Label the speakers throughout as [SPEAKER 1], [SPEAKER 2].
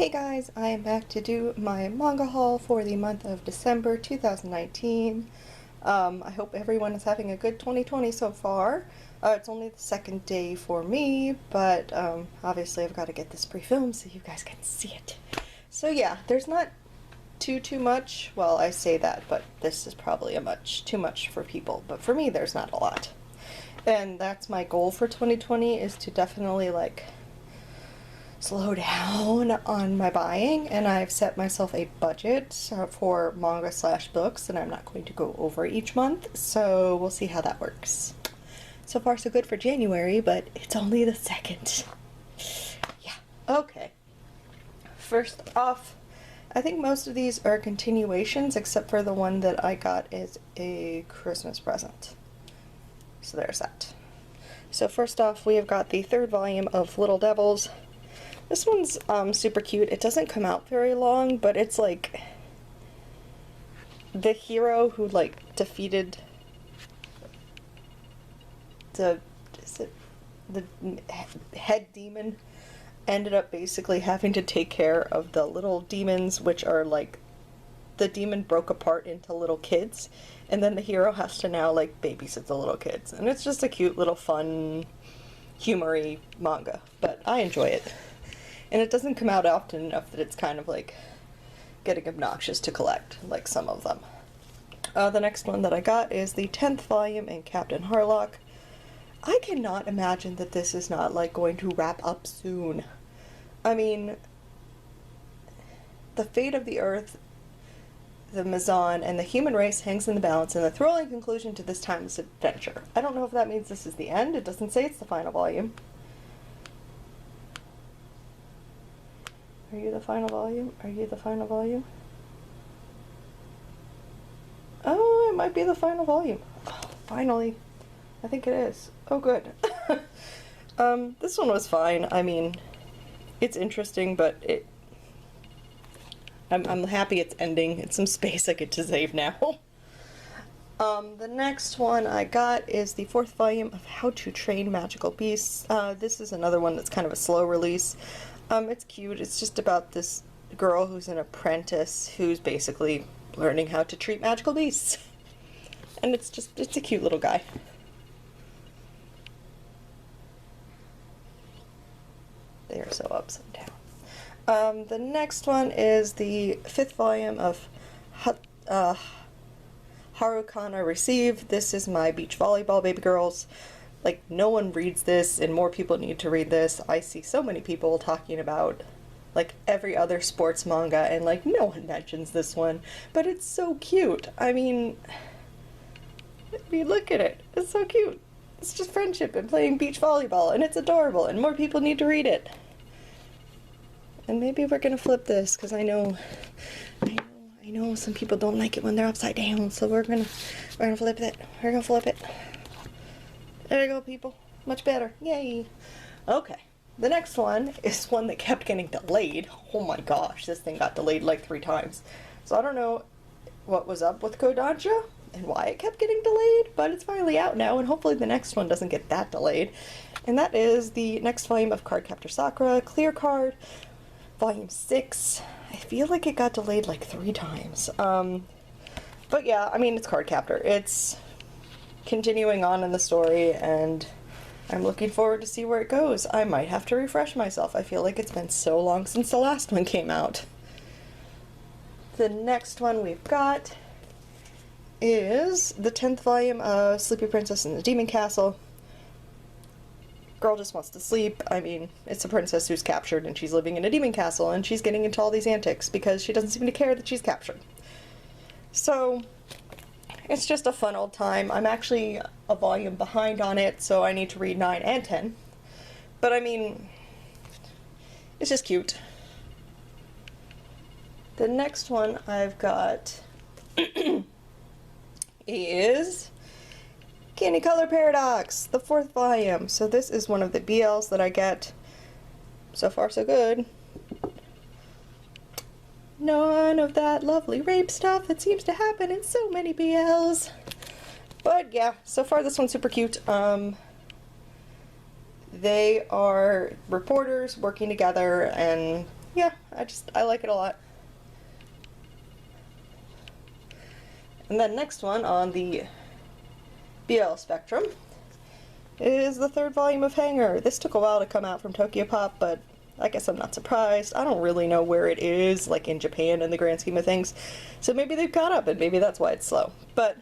[SPEAKER 1] Hey guys, I am back to do my manga haul for the month of December 2019. I hope everyone is having a good 2020 so far. It's only the second day for me, but obviously I've got to get this pre-filmed so you guys can see it. So yeah, there's not too much. Well, I say that, but this is probably too much for people, but for me there's not a lot. And that's my goal for 2020, is to definitely slow down on my buying, and I've set myself a budget for manga/books, and I'm not going to go over each month, so we'll see how that works. So far so good for January, but it's only the 2nd. Yeah, okay. First off, I think most of these are continuations, except for the one that I got as a Christmas present. So there's that. So first off, we have got the 3rd volume of Little Devils. This one's super cute. It doesn't come out very long, but it's like the hero who defeated the head demon ended up basically having to take care of the little demons, which are the demon broke apart into little kids, and then the hero has to now babysit the little kids. And it's just a cute little fun, humory manga, but I enjoy it. And it doesn't come out often enough that it's kind of getting obnoxious to collect, like some of them. The next one that I got is the 10th volume in Captain Harlock. I cannot imagine that this is not going to wrap up soon. I mean, the fate of the Earth, the Maison, and the human race hangs in the balance in the thrilling conclusion to this timeless adventure. I don't know if that means this is the end. It doesn't say it's the final volume. Are you the final volume? Are you the final volume? Oh, it might be the final volume. Oh, finally. I think it is. Oh, good. This one was fine. I mean, it's interesting, but I'm happy it's ending. It's some space I get to save now. The next one I got is the 4th volume of How to Train Magical Beasts. This is another one that's kind of a slow release. It's cute. It's just about this girl who's an apprentice who's basically learning how to treat magical beasts. And it's a cute little guy. They are so upside down. The next one is the 5th volume of Harukana Receive. This is my beach volleyball baby girls. No one reads this, and more people need to read this. I see so many people talking about every other sports manga, and no one mentions this one, but it's so cute. I mean, look at it. It's so cute. It's just friendship and playing beach volleyball, and it's adorable, and more people need to read it. And maybe we're gonna flip this, because I know some people don't like it when they're upside down, so we're gonna flip it. We're gonna flip it. There you go, people. Much better. Yay. Okay. The next one is one that kept getting delayed. Oh my gosh, this thing got delayed 3 times. So I don't know what was up with Kodansha and why it kept getting delayed, but it's finally out now, and hopefully the next one doesn't get that delayed. And that is the next volume of Cardcaptor Sakura, Clear Card, Volume 6. I feel like it got delayed 3 times. But yeah, I mean, it's Cardcaptor. It's continuing on in the story, and I'm looking forward to see where it goes. I might have to refresh myself. I feel like it's been so long since the last one came out. The next one we've got is the 10th volume of Sleepy Princess in the Demon Castle. Girl just wants to sleep. I mean, it's a princess who's captured, and she's living in a demon castle, and she's getting into all these antics because she doesn't seem to care that she's captured. So it's just a fun old time. I'm actually a volume behind on it, so I need to read 9 and 10. But I mean, it's just cute. The next one I've got is Candy Color Paradox, the 4th volume. So this is one of the BLs that I get. So far so good. None of that lovely rape stuff that seems to happen in so many BLs. But yeah, so far this one's super cute. They are reporters working together, and yeah, I like it a lot. And then next one on the BL spectrum is the third volume of Hangar. This took a while to come out from Tokyopop, but I guess I'm not surprised. I don't really know where it is, like in Japan in the grand scheme of things. So maybe they've caught up and maybe that's why it's slow. But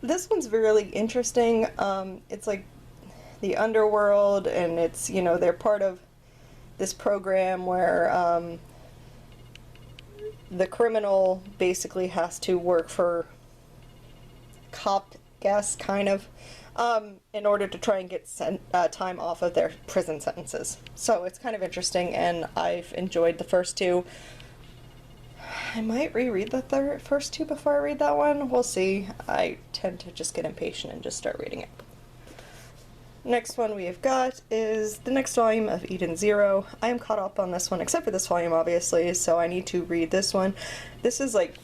[SPEAKER 1] this one's really interesting. It's like the underworld, and it's, you know, they're part of this program where the criminal basically has to work for cop, guess, kind of, in order to try and get time off of their prison sentences. So it's kind of interesting, and I've enjoyed the first two. I might reread the first two before I read that one. We'll see. I tend to just get impatient and just start reading it. Next one we have got is the next volume of Eden Zero. I am caught up on this one, except for this volume, obviously, so I need to read this one. This is like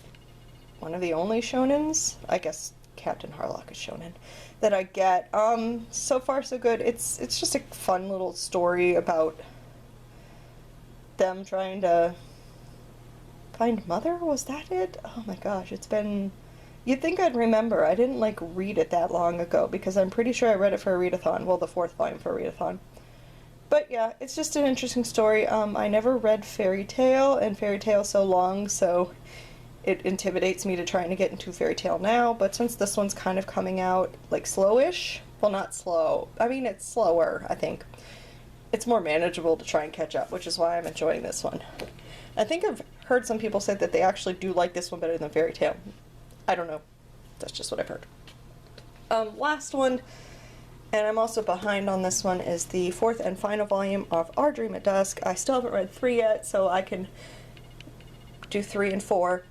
[SPEAKER 1] one of the only shonens, I guess Captain Harlock is shonen, that I get. So far so good. It's just a fun little story about them trying to find Mother? Was that it? Oh my gosh, it's been... You'd think I'd remember. I didn't, like, read it that long ago, because I'm pretty sure I read it for a readathon. Well, the fourth volume for a readathon. But yeah, it's just an interesting story. I never read Fairy Tail, and Fairy Tail's so long, so it intimidates me to trying to get into Fairy Tail now, but since this one's kind of coming out, like, slowish, well, not slow, I mean, it's slower, I think. It's more manageable to try and catch up, which is why I'm enjoying this one. I think I've heard some people say that they actually do like this one better than Fairy Tail. I don't know. That's just what I've heard. Last one, and I'm also behind on this one, is the fourth and final volume of Our Dream at Dusk. I still haven't read 3 yet, so I can do 3 and 4.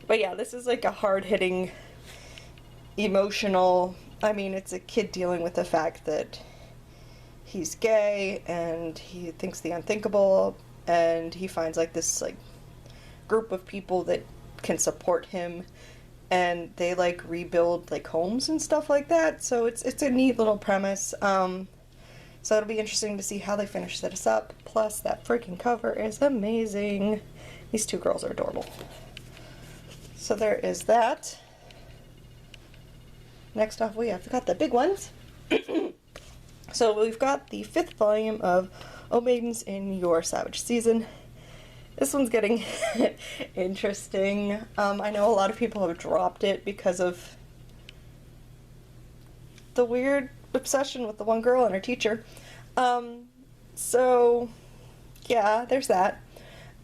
[SPEAKER 1] But yeah, this is like a hard-hitting, emotional... I mean, it's a kid dealing with the fact that he's gay, and he thinks the unthinkable, and he finds like this like group of people that can support him, and they like rebuild like homes and stuff like that. So it's a neat little premise. So it'll be interesting to see how they finish this up. Plus that freaking cover is amazing. These two girls are adorable. So there is that. Next off we have got the big ones. So we've got the 5th volume of O Maidens in Your Savage Season. This one's getting interesting. I know a lot of people have dropped it because of the weird obsession with the one girl and her teacher. So yeah, there's that.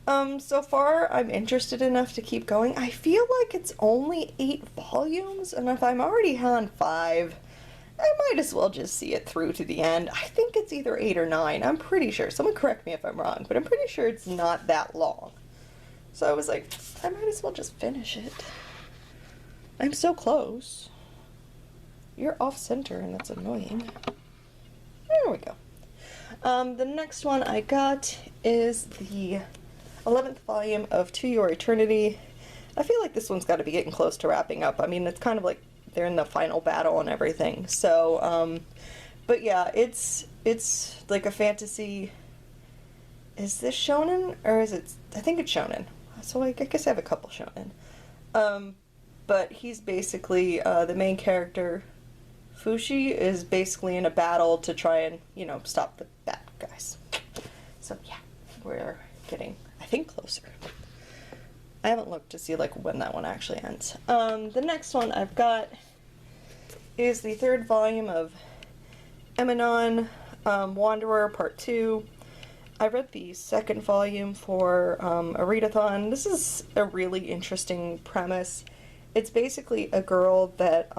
[SPEAKER 1] So far I'm interested enough to keep going. I feel like it's only 8 volumes, and if I'm already on 5, I might as well just see it through to the end. I think it's either 8 or 9. I'm pretty sure. Someone correct me if I'm wrong, but I'm pretty sure it's not that long. So I was like, I might as well just finish it. I'm so close. You're off center, and that's annoying. There we go. The next one I got is the 11th volume of To Your Eternity. I feel like this one's got to be getting close to wrapping up. I mean, it's kind of like they're in the final battle and everything. So, but yeah, it's like a fantasy. Is this shonen or is it? I think it's shonen. So I guess I have a couple shonen. But he's basically the main character. Fushi is basically in a battle to try and, you know, stop the bad guys. So yeah, we're getting, I think, closer. I haven't looked to see like when that one actually ends. The next one I've got is the 3rd volume of Eminon, Wanderer Part 2. I read the 2nd volume for a readathon. This is a really interesting premise. It's basically a girl that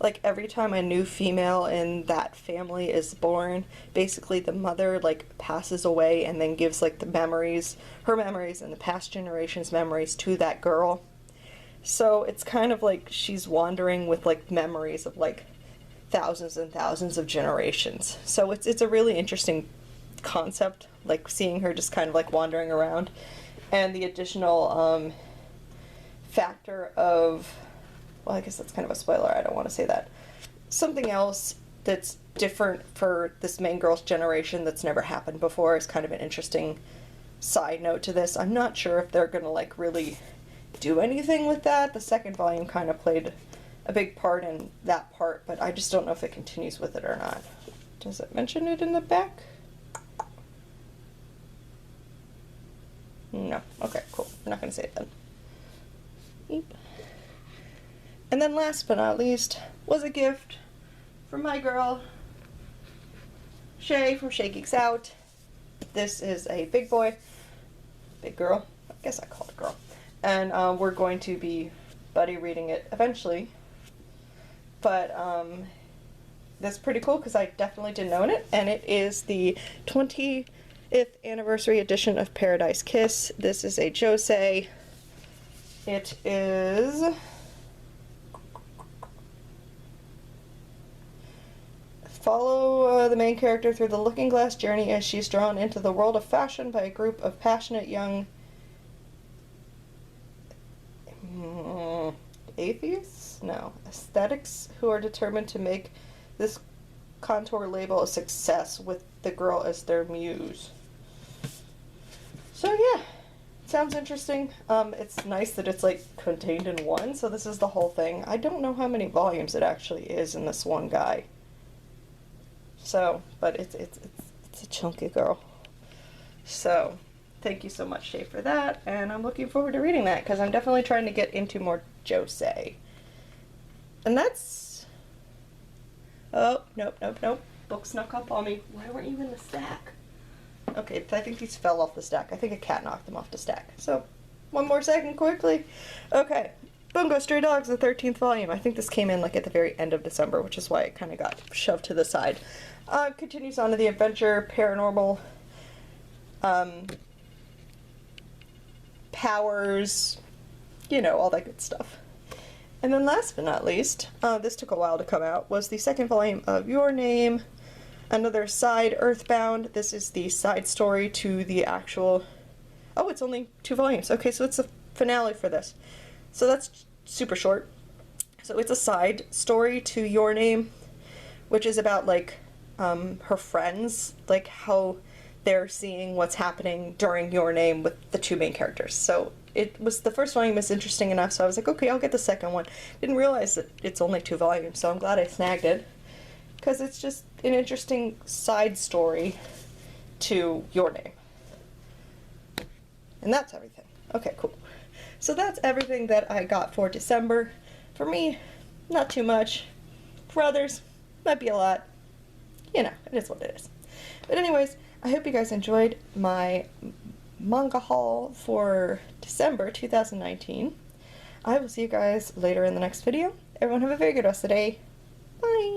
[SPEAKER 1] like every time a new female in that family is born, basically the mother like passes away and then gives like the memories, her memories and the past generation's memories to that girl. So it's kind of like she's wandering with like memories of like thousands and thousands of generations. So it's a really interesting concept, like seeing her just kind of like wandering around. And the additional factor of, well, I guess that's kind of a spoiler, I don't want to say that. Something else that's different for this main girl's generation that's never happened before is kind of an interesting side note to this. I'm not sure if they're gonna like really do anything with that. The second volume kind of played a big part in that part, but I just don't know if it continues with it or not. Does it mention it in the back? No. Okay, cool. I'm not gonna say it then. Beep. And then last but not least was a gift from my girl, Shay from Shay Geeks Out. This is a big boy, big girl, I guess I call it a girl. And we're going to be buddy reading it eventually. But that's pretty cool because I definitely didn't own it. And it is the 20th anniversary edition of Paradise Kiss. This is a josei. It is... Follow the main character through the looking glass journey as she's drawn into the world of fashion by a group of passionate young atheists? No, aesthetics who are determined to make this contour label a success with the girl as their muse. So yeah, sounds interesting. It's nice that it's like contained in one, so this is the whole thing. I don't know how many volumes it actually is in this one guy. So, but it's a chunky girl. So, thank you so much, Shay, for that, and I'm looking forward to reading that, because I'm definitely trying to get into more josei. And that's... Oh, nope. Book snuck up on me. Why weren't you in the stack? Okay, I think these fell off the stack. I think a cat knocked them off the stack. So, one more second, quickly. Okay. Bungo Stray Dogs, the 13th volume. I think this came in like at the very end of December, which is why it kind of got shoved to the side. Continues on to the adventure, paranormal, powers, you know, all that good stuff. And then last but not least, this took a while to come out, was the second volume of Your Name, another side Earthbound. This is the side story to the actual... Oh, it's only 2 volumes. Okay, so it's the finale for this. So that's super short. So it's a side story to Your Name, which is about, like, her friends, like, how they're seeing what's happening during Your Name with the 2 main characters. So it was, the first volume was interesting enough, so I was like, okay, I'll get the second one. Didn't realize that it's only 2 volumes, so I'm glad I snagged it, because it's just an interesting side story to Your Name. And that's everything. Okay, cool. So that's everything that I got for December. For me, not too much. For others, might be a lot. You know, it is what it is. But anyways, I hope you guys enjoyed my manga haul for December 2019. I will see you guys later in the next video. Everyone have a very good rest of the day. Bye!